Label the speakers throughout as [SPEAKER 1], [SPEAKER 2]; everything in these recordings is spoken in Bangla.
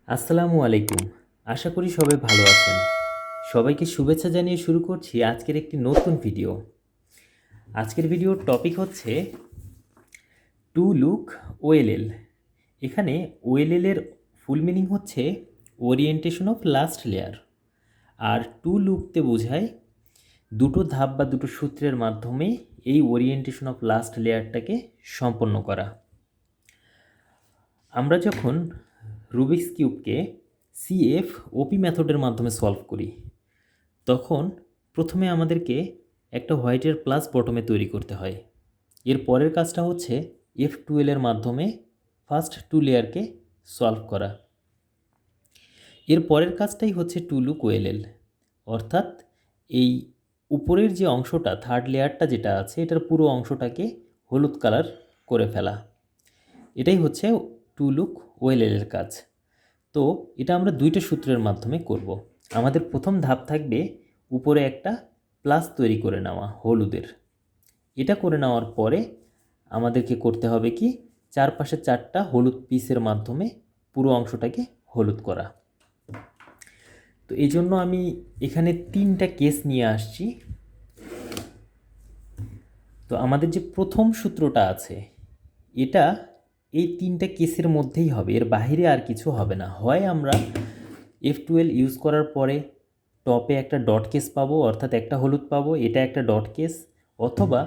[SPEAKER 1] আসসালামু আলাইকুম। আশা করি সবাই ভালো আছেন। সবাইকে শুভেচ্ছা জানিয়ে শুরু করছি আজকের একটি নতুন ভিডিও। আজকের ভিডিওর টপিক হচ্ছে টু লুক ওএলএল। এখানে ওএলএল এর ফুল মিনিং হচ্ছে ওরিয়েন্টেশন অফ লাস্ট লেয়ার, আর টু লুকতে বোঝায় দুটো ধাপ বা দুটো সূত্রের মাধ্যমে এই ওরিয়েন্টেশন অফ লাস্ট লেয়ারটাকে সম্পন্ন করা। আমরা যখন রুবিক্স কিউবকে CFOP মেথডের মাধ্যমে সলভ করি, তখন প্রথমে আমাদেরকে একটা হোয়াইটের প্লাস বটমে তৈরি করতে হয়। এর পরের কাজটা হচ্ছে F12 এর মাধ্যমে ফার্স্ট টু লেয়ারকে সলভ করা। এর পরের কাজটাই হচ্ছে টু লুক ওএলএল, অর্থাৎ এই উপরের যে অংশটা থার্ড লেয়ারটা যেটা আছে এটার পুরো অংশটাকে হলুদ কালার করে ফেলা। এটাই হচ্ছে টু লুক ওএলএল এর কাজ। তো এটা আমরা দুইটা সূত্রের মাধ্যমে করব। আমাদের প্রথম ধাপ থাকবে উপরে একটা প্লাস তৈরি করে নেওয়া হলুদের। এটা করে নেওয়ার পরে আমাদেরকে করতে হবে কি, চারপাশে চারটা হলুদ পিসের মাধ্যমে পুরো অংশটাকে হলুদ করা। তো এই জন্য আমি এখানে তিনটা কেস নিয়ে আসছি। তো আমাদের যে প্রথম সূত্রটা আছে এটা এই তিনটা কেসের মধ্যেই হবে, এর বাইরে আর কিছু হবে না। হয় আমরা F12 ইউজ করার পরে টপে একটা ডট কেস পাবো, অর্থাৎ একটা হলুদ পাবো, এটা একটা ডট কেস, অথবা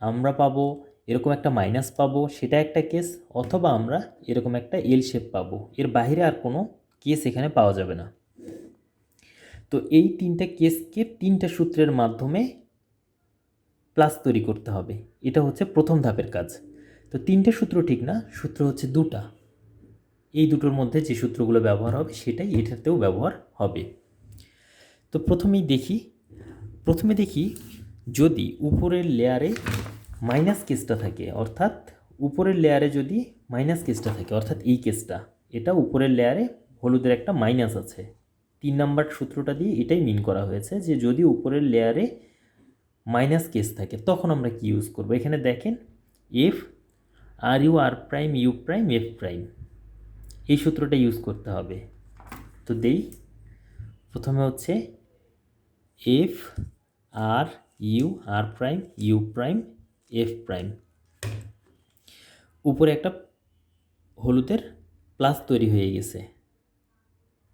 [SPEAKER 1] আমরা পাবো এরকম একটা মাইনাস পাবো, সেটা একটা কেস, অথবা আমরা এরকম একটা এল শেপ পাবো। এর বাইরে আর কোনো কেস এখানে পাওয়া যাবে না। তো এই তিনটা কেসকে তিনটা সূত্রের মাধ্যমে প্লাস তৈরি করতে হবে। এটা হচ্ছে প্রথম ধাপের কাজ। তো তিনটে সূত্র ঠিক না, সূত্র হচ্ছে দুটা। এই দুটোর মধ্যে যে সূত্রগুলো ব্যবহার হবে সেটাই এটাতেও ব্যবহার হবে। তো প্রথমে দেখি যদি উপরের লেয়ারে মাইনাস কেসটা থাকে, অর্থাৎ উপরের লেয়ারে যদি মাইনাস কেসটা থাকে, অর্থাৎ এই কেসটা, এটা উপরের লেয়ারে হলুদের একটা মাইনাস আছে। 3 নাম্বার সূত্রটা দিয়ে এটাই মিন করা হয়েছে যে যদি উপরের লেয়ারে মাইনাস কেস থাকে তখন আমরা কি ইউজ করব। এখানে দেখেন F R U R prime U prime F prime, এই সূত্রটা ইউজ করতে হবে। তো প্রথমে হচ্ছে F R U R prime U prime F prime. উপরে একটা হলুদের প্লাস তৈরি হয়ে গেছে,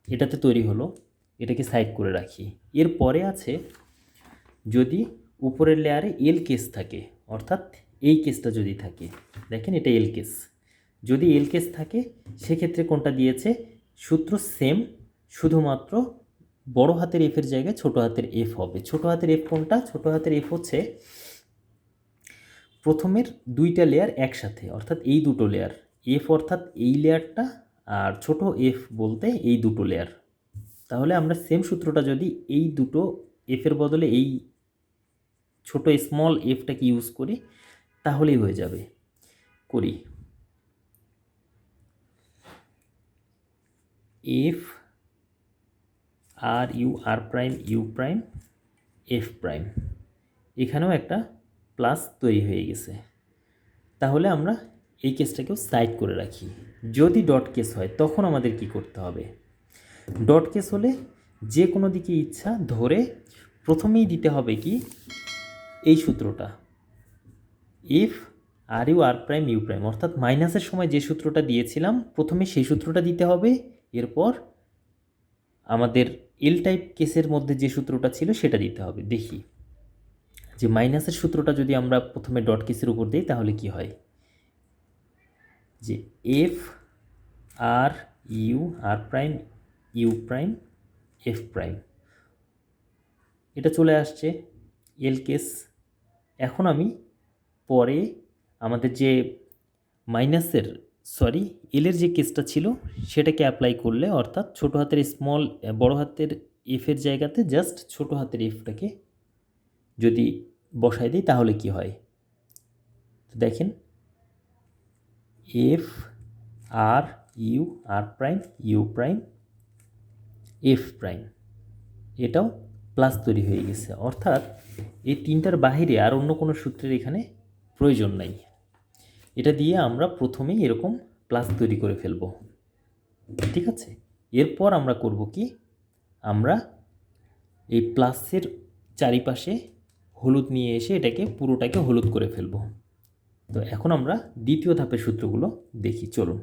[SPEAKER 1] এটাতে তৈরি হলো, এটাকে সাইড করে রাখি। এরপরে আছে যদি উপরের লেয়ারে এল কেস থাকে, অর্থাৎ এই কেসটা যদি থাকে, দেখেন এটা এল কেস, যদি এল কেস থাকে সেক্ষেত্রে কোনটা দিয়েছে সূত্র সেম, শুধুমাত্র বড় হাতের এফের জায়গায় ছোট হাতের এফ হবে। ছোট হাতের এফ কোনটা? ছোট হাতের এফ হচ্ছে প্রথমের দুইটা লেয়ার একসাথে, অর্থাৎ এই দুটো লেয়ার, এফ অর্থাৎ এই লেয়ারটা, আর ছোট এফ বলতে এই দুটো লেয়ার। তাহলে আমরা সেম সূত্রটা যদি এই দুটো এফের বদলে এই ছোট স্মল এফটাকে ইউজ করি তাহলেই হয়ে যাবে। করি F R U R prime U prime F prime, এখানেও একটা প্লাস তৈরি হয়ে গেছে। তাহলে আমরা এই কেসটাকেও সাইড করে রাখি। যদি ডট কেস হয় তখন আমাদের কি করতে হবে? ডট কেস হলে যে কোনো দিকে ইচ্ছা ধরে প্রথমেই দিতে হবে কি, এই সূত্রটা F R U R prime U prime, অর্থাৎ মাইনাসের সময় যে সূত্রটা দিয়েছিলাম প্রথমে সেই সূত্রটা দিতে হবে। এরপর আমাদের এল টাইপ কেসের মধ্যে যে সূত্রটা ছিল সেটা দিতে হবে। দেখি যে মাইনাসের সূত্রটা যদি আমরা প্রথমে ডট কেসের উপর দিই তাহলে কি হয়, যে F R U R prime U prime F prime, এটা চলে আসছে এল কেস। এখন আমি পরে আমাদের যে এলের যে কেসটা ছিল সেটাকে অ্যাপ্লাই করলে, অর্থাৎ ছোট হাতের স্মল বড় হাতের এফের জায়গাতে জাস্ট ছোট হাতের এফটাকে যদি বসাই দিই তাহলে কি হয়, তো দেখেন F R U R prime U prime F prime, এটাও প্লাস তৈরি হয়ে গেছে। অর্থাৎ এই তিনটার বাহিরে আর অন্য কোনো সূত্রের এখানে প্রয়োজন নাই। এটা দিয়ে আমরা প্রথমেই এরকম প্লাস তৈরি করে ফেলব। ঠিক আছে, এরপর আমরা করব কি, আমরা এই প্লাসের চারিপাশে হলুদ নিয়ে এসে এটাকে পুরোটাকে হলুদ করে ফেলব। তো এখন আমরা দ্বিতীয় ধাপের সূত্রগুলো দেখি, চলুন।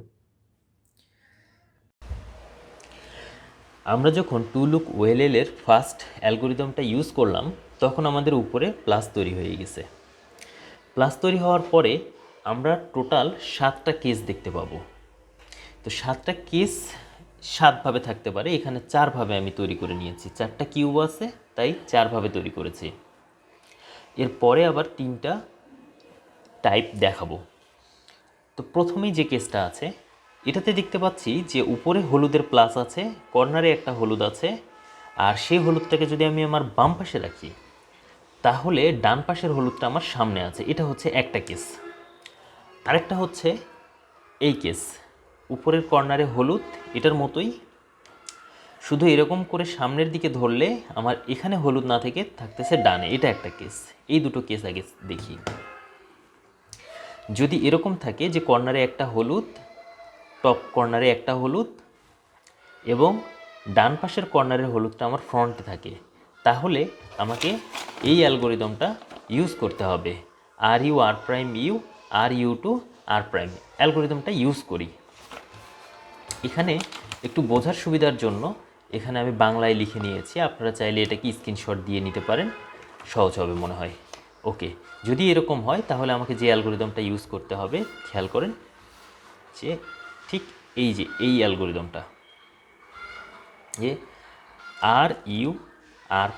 [SPEAKER 1] আমরা যখন টু লুক OLL এর ফার্স্ট অ্যালগোরিদমটা ইউজ করলাম তখন আমাদের উপরে প্লাস তৈরি হয়ে গেছে। প্লাস তৈরি হওয়ার পরে আমরা টোটাল 7টা কেস দেখতে পাবো। তো 7টা কেস 7ভাবে থাকতে পারে, এখানে 4ভাবে আমি তৈরি করে নিয়েছি। 4টা কিউব আছে তাই 4ভাবে তৈরি করেছি। এরপরে আবার 3টা টাইপ দেখাবো। তো প্রথমেই যে কেসটা আছে এটাতে দেখতে পাচ্ছি যে উপরে হলুদের প্লাস আছে, কর্নারে একটা হলুদ আছে, আর সেই হলুদটাকে যদি আমি আমার বাম পাশে রাখি তাহলে ডান পাশের হলুদটা আমার সামনে আছে। এটা হচ্ছে একটা কেস। আরেকটা হচ্ছে এই কেস, উপরের কর্নারে হলুদ, এটার মতোই, শুধু এরকম করে সামনের দিকে ধরলে আমার এখানে হলুদ না থেকে থাকতেছে ডানে। এটা একটা কেস। এই দুটো কেস আগে দেখি। যদি এরকম থাকে যে কর্নারে একটা হলুদ, টপ কর্নারে একটা হলুদ এবং ডান পাশের কর্নারের হলুদটা আমার ফ্রন্টে থাকে, তাহলে আমাকে এই অ্যালগোরিদমটা ইউজ করতে হবে। RU RU to R' অ্যালগোরিদমটা ইউজ করি। এখানে একটু বোঝার সুবিধার জন্য এখানে আমি বাংলায় লিখে নিয়েছি, আপনারা চাইলে এটাকে স্ক্রিনশট দিয়ে নিতে পারেন, সহজ হবে মনে হয়। ওকে, যদি এরকম হয় তাহলে আমাকে যে অ্যালগোরিদমটা ইউজ করতে হবে খেয়াল করেন, যে ঠিক এই যে এই অ্যালগোরিদমটা, যে RU R'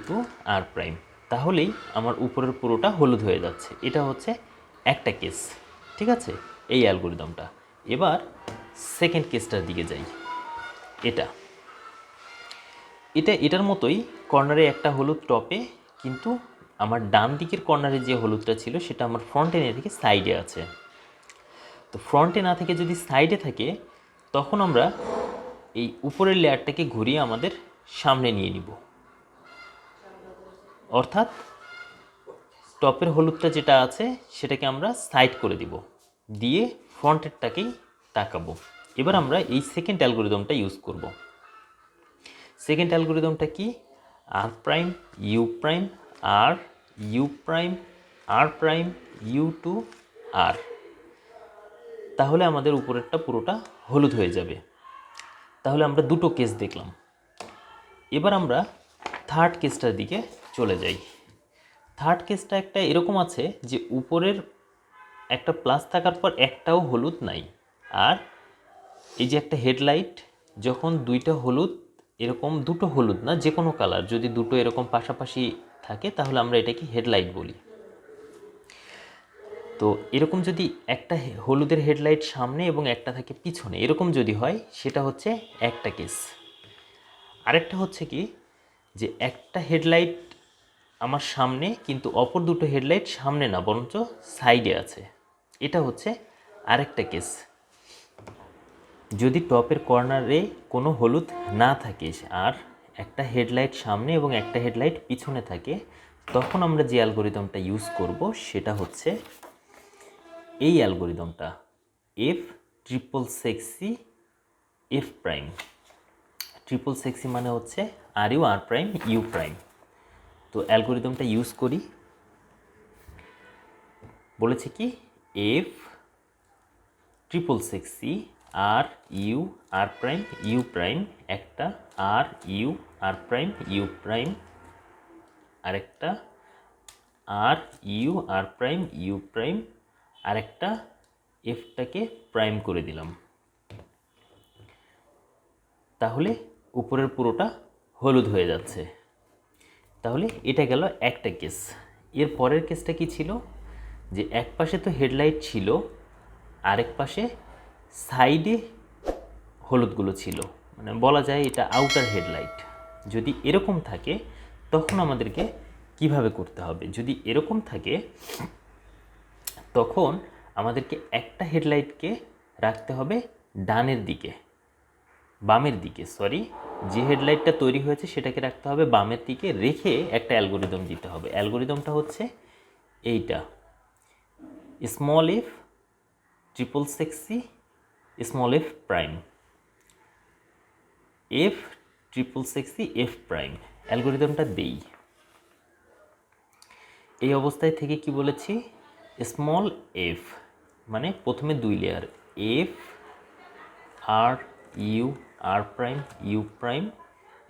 [SPEAKER 1] to R', তাহলেই আমার উপরের পুরোটা হলুদ হয়ে যাচ্ছে। এটা হচ্ছে একটা কেস, ঠিক আছে, এই অ্যালগোরিদমটা। এবার সেকেন্ড কেসটার দিকে যাই। এটার মতোই, কর্নারে একটা হলুদ টপে, কিন্তু আমার ডান দিকের কর্নারে যে হলুদটা ছিল সেটা আমার ফ্রন্টে না থেকে সাইডে আছে। তো ফ্রন্টে না থেকে যদি সাইডে থাকে তখন আমরা এই উপরের লেয়ারটাকে ঘুরিয়ে আমাদের সামনে নিয়ে নিব, অর্থাৎ টপের হলুদটা যেটা আছে সেটাকে আমরা সাইড করে দিব, দিয়ে ফ্রন্টেরটাকেই তাকাবো। এবার আমরা এই সেকেন্ড অ্যালগোরিদমটা ইউজ করব। সেকেন্ড অ্যালগোরিদমটা কি? R' U' R U' R' U to R, তাহলে আমাদের উপরেরটা পুরোটা হলুদ হয়ে যাবে। তাহলে আমরা দুটো কেস দেখলাম। এবার আমরা থার্ড কেসটার দিকে চলে যাই। থার্ড কেসটা একটা এরকম আছে যে উপরের একটা প্লাস থাকার পর একটাও হলুদ নাই, আর এই যে একটা হেডলাইট, যখন দুইটা হলুদ, এরকম দুটো হলুদ না, যে কোনো কালার যদি দুটো এরকম পাশাপাশি থাকে তাহলে আমরা এটাকে হেডলাইট বলি। তো এরকম যদি একটা হলুদের হেডলাইট সামনে এবং একটা থাকে পিছনে, এরকম যদি হয় সেটা হচ্ছে একটা কেস। আরেকটা হচ্ছে কি, যে একটা হেডলাইট আমার সামনে কিন্তু অপর দুটো হেডলাইট সামনে না বরঞ্চ সাইডে আছে, এটা হচ্ছে আরেকটা কেস। যদি টপের কর্নারে কোনো হলুদ না থাকে আর একটা হেডলাইট সামনে এবং একটা হেডলাইট পিছনে থাকে, তখন আমরা যে অ্যালগোরিদমটা ইউজ করব সেটা হচ্ছে এই অ্যালগোরিদমটা, F666 F'। ট্রিপল সেক্সি মানে হচ্ছে RU R' U'। তো অ্যালগোরিদমটা ইউজ করি, বলেছে কি F666 RU R' U', একটা RU R' U', আরেকটা RU R' U', আরেকটা এফটাকে প্রাইম করে দিলাম, তাহলে উপরের পুরোটা হলুদ হয়ে যাচ্ছে। তাহলে এটা গেল একটা কেস। এর পরের কেসটা কি ছিল, যে এক পাশে তো হেডলাইট ছিল, আরেক পাশে সাইডে হলুদগুলো ছিল, মানে বলা যায় এটা আউটার হেডলাইট। যদি এরকম থাকে তখন আমাদেরকে কিভাবে করতে হবে? যদি এরকম থাকে তখন আমাদেরকে একটা হেডলাইটকে রাখতে হবে ডানের দিকে, বামের দিকে, সরি, যে হেডলাইটটা তৈরি হয়েছে সেটাকে রাখতে হবে বামের দিকে, রেখে একটা অ্যালগোরিদম দিতে হবে। অ্যালগোরিদমটা হচ্ছে এইটা, small f 666 small f prime. F triple six F prime. অ্যালগোরিদমটা দেই। এই অবস্থায় থেকে কি বলেছি, স্মল এফ মানে প্রথমে 2 layer, F R U R prime U prime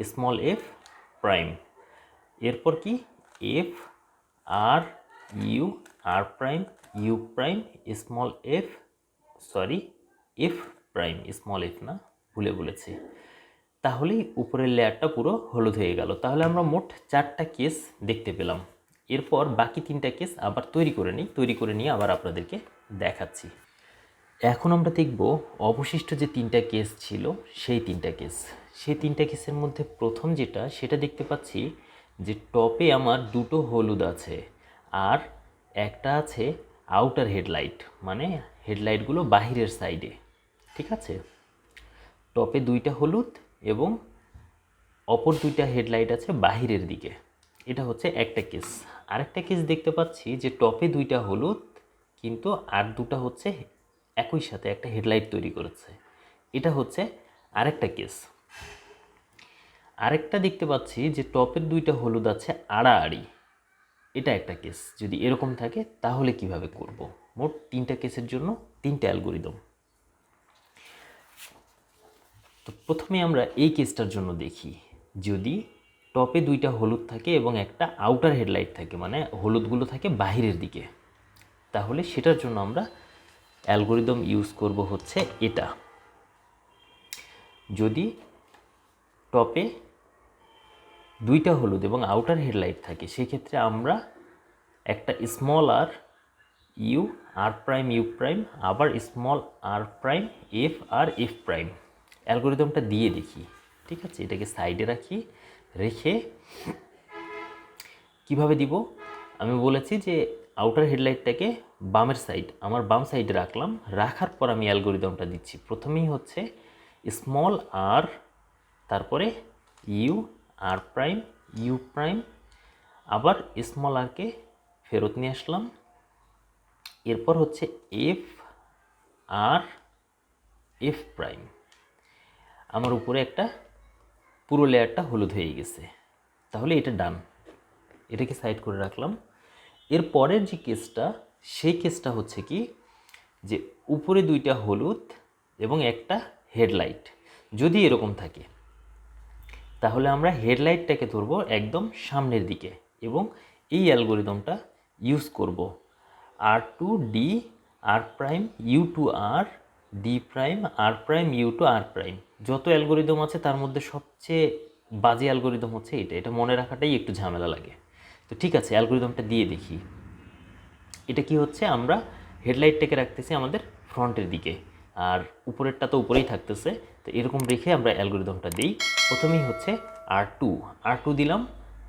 [SPEAKER 1] small F prime, এরপর কি F R U R prime U prime small F, sorry F prime, small F না, ভুলে বলেছি। তাহলেই উপরের লেয়ারটা পুরো হলুদ হয়ে গেল। তাহলে আমরা মোট 4টা কেস দেখতে পেলাম। এরপর বাকি 3টা কেস আবার তৈরি করে নিই, তৈরি করে নিয়ে আবার আপনাদেরকে দেখাচ্ছি। এখন আমরা দেখব অবশিষ্ট যে 3টা কেস ছিল সেই 3টা কেস। সেই 3টা কেসের মধ্যে প্রথম যেটা, সেটা দেখতে পাচ্ছি যে টপে আমার 2টো হলুদ আছে আর একটা আছে আউটার হেডলাইট, মানে হেডলাইটগুলো বাহিরের সাইডে। ঠিক আছে, টপে 2টা হলুদ এবং অপর 2টা হেডলাইট আছে বাহিরের দিকে। এটা হচ্ছে একটা কেস। আরেকটা কেস দেখতে পাচ্ছি যে টপে 2টা হলুদ কিন্তু আর 2টা হচ্ছে একই সাথে একটা হেডলাইট তৈরি করেছে। এটা হচ্ছে আরেকটা কেস। আরেকটা দেখতে পাচ্ছি যে টপের 2টা হলুদ আছে আড়াআড়ি। এটা একটা কেস। যদি এরকম থাকে তাহলে কিভাবে করব? মোট 3টা কেসের জন্য 3টা অ্যালগোরিদম। তো প্রথমে আমরা এই কেসটার জন্য দেখি, যদি টপে 2টা হলুদ থাকে এবং একটা আউটার হেডলাইট থাকে, মানে হলুদগুলো থাকে বাহিরের দিকে, তাহলে সেটার জন্য আমরা অ্যালগোরিদম ইউজ করব হচ্ছে এটা। যদি টপে 2টা হলুদ এবং আউটার হেডলাইট থাকে, সেক্ষেত্রে আমরা একটা small R U R prime U prime আবার small R prime F R F prime অ্যালগোরিদমটা দিয়ে দেখি। ঠিক আছে, এটাকে সাইডে রাখি, রেখে কিভাবে দিব আমি বলেছি যে আউটার হেডলাইটটাকে বামের সাইড, আমার বাম সাইডে রাখলাম। রাখার পর আমি অ্যালগোরিদমটা দিচ্ছি। প্রথমেই হচ্ছে স্মল আর, তারপরে U R prime U prime, আবার স্মল আরকে ফেরত নিয়ে আসলাম। এরপর হচ্ছে এফ আর এফ প্রাইম। আমার উপরে একটা পুরো লেয়ারটা হলুদ হয়ে গেছে, তাহলে এটা ডান। এটাকে সাইড করে রাখলাম। এর পরের যে কেসটা, সেই কেসটা হচ্ছে কি, যে উপরে 2টা হলুদ এবং একটা হেডলাইট যদি এরকম থাকে, তাহলে আমরা হেডলাইটটাকে ধরবো একদম সামনের দিকে এবং এই অ্যালগোরিদমটা ইউজ করব। আর two D R prime you two R D prime R prime you two R prime. যত অ্যালগোরিদম আছে তার মধ্যে সবচেয়ে বাজে অ্যালগোরিদম হচ্ছে এটা। এটা মনে রাখাটাই একটু ঝামেলা লাগে। তো ঠিক আছে, অ্যালগোরিদমটা দিয়ে দেখি। এটা কি হচ্ছে, আমরা হেডলাইটটাকে রাখতেছি আমাদের ফ্রন্টের দিকে আর উপরেরটা তো উপরেই থাকতেছে। তো এরকম রেখে আমরা অ্যালগোরিদমটা দিই। প্রথমেই হচ্ছে আর টু দিলাম,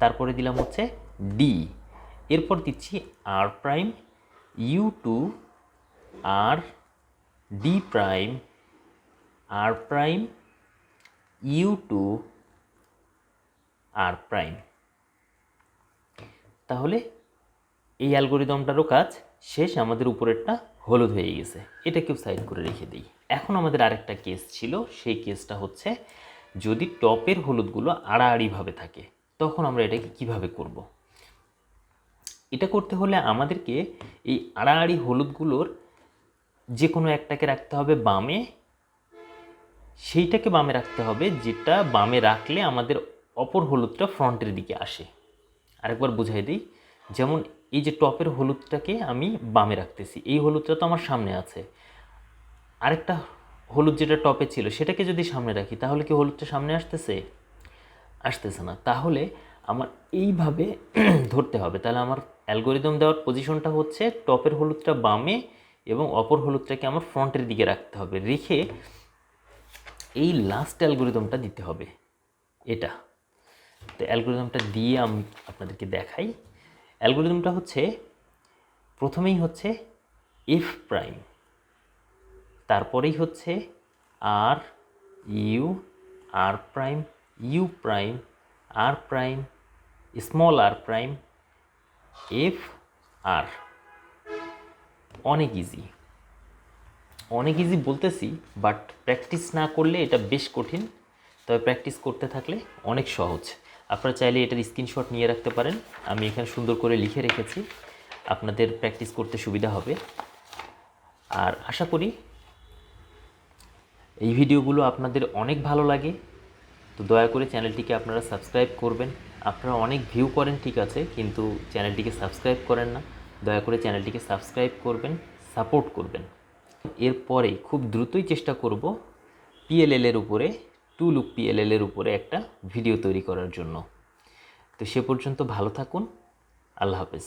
[SPEAKER 1] তারপরে দিলাম হচ্ছে ডি, এরপর দিচ্ছি আর prime you two R D prime R prime you two R prime. তাহলে এই অ্যালগোরিদমটারও কাজ শেষ, আমাদের উপরেরটা হলুদ হয়ে গেছে। এটাকেও সাইড করে রেখে দিই। এখন আমাদের আরেকটা কেস ছিল, সেই কেসটা হচ্ছে যদি টপের হলুদগুলো আড়াআড়িভাবে থাকে, তখন আমরা এটাকে কিভাবে করব। এটা করতে হলে আমাদেরকে এই আড়াআড়ি হলুদগুলোর যে কোনো একটাকে রাখতে হবে বামে, সেইটাকে বামে রাখতে হবে যেটা বামে রাখলে আমাদের অপর হলুদটা ফ্রন্টের দিকে আসে। আরেকবার বুঝাই দিই, যেমন এই যে টপের হলুদটাকে আমি বামে রাখতেছি, এই হলুদটা তো আমার সামনে আছে। আরেকটা হলুদ যেটা টপে ছিল সেটাকে যদি সামনে রাখি, তাহলে কি হলুদটা সামনে আসতেছে? আসতেছে না। তাহলে আমার এইভাবে ধরতে হবে। তাহলে আমার অ্যালগোরিদম দেওয়ার পজিশনটা হচ্ছে টপের হলুদটা বামে এবং অপর হলুদটাকে আমার ফ্রন্টের দিকে রাখতে হবে, রেখে এই লাস্ট অ্যালগোরিদমটা দিতে হবে এটা। তো অ্যালগোরিদমটা দিয়ে আমি আপনাদেরকে দেখাই। অ্যালগোরিদমটা হচ্ছে প্রথমেই হচ্ছে এফ প্রাইম, তারপরেই হচ্ছে R U R prime U prime R prime small R prime F R. অনেক ইজি, অনেক ইজি বলতেছি, বাট প্র্যাকটিস না করলে এটা বেশ কঠিন। তবে প্র্যাকটিস করতে থাকলে অনেক সহজ। আপনারা চাইলে এটার স্ক্রিনশট নিয়ে রাখতে পারেন, আমি এখানে সুন্দর করে লিখে রেখেছি, আপনাদের প্র্যাকটিস করতে সুবিধা হবে। আর আশা করি এই ভিডিওগুলো আপনাদের অনেক ভালো লাগে। তো দয়া করে চ্যানেলটিকে আপনারা সাবস্ক্রাইব করবেন। আপনারা অনেক ভিউ করেন ঠিক আছে, কিন্তু চ্যানেলটিকে সাবস্ক্রাইব করেন না। দয়া করে চ্যানেলটিকে সাবস্ক্রাইব করবেন, সাপোর্ট করবেন। এরপরে খুব দ্রুতই চেষ্টা করব পিএলএলের উপরে, টু লুক পিএলএলের উপরে একটা ভিডিও তৈরি করার জন্য। তো সে পর্যন্ত ভালো থাকুন। আল্লাহ হাফেজ।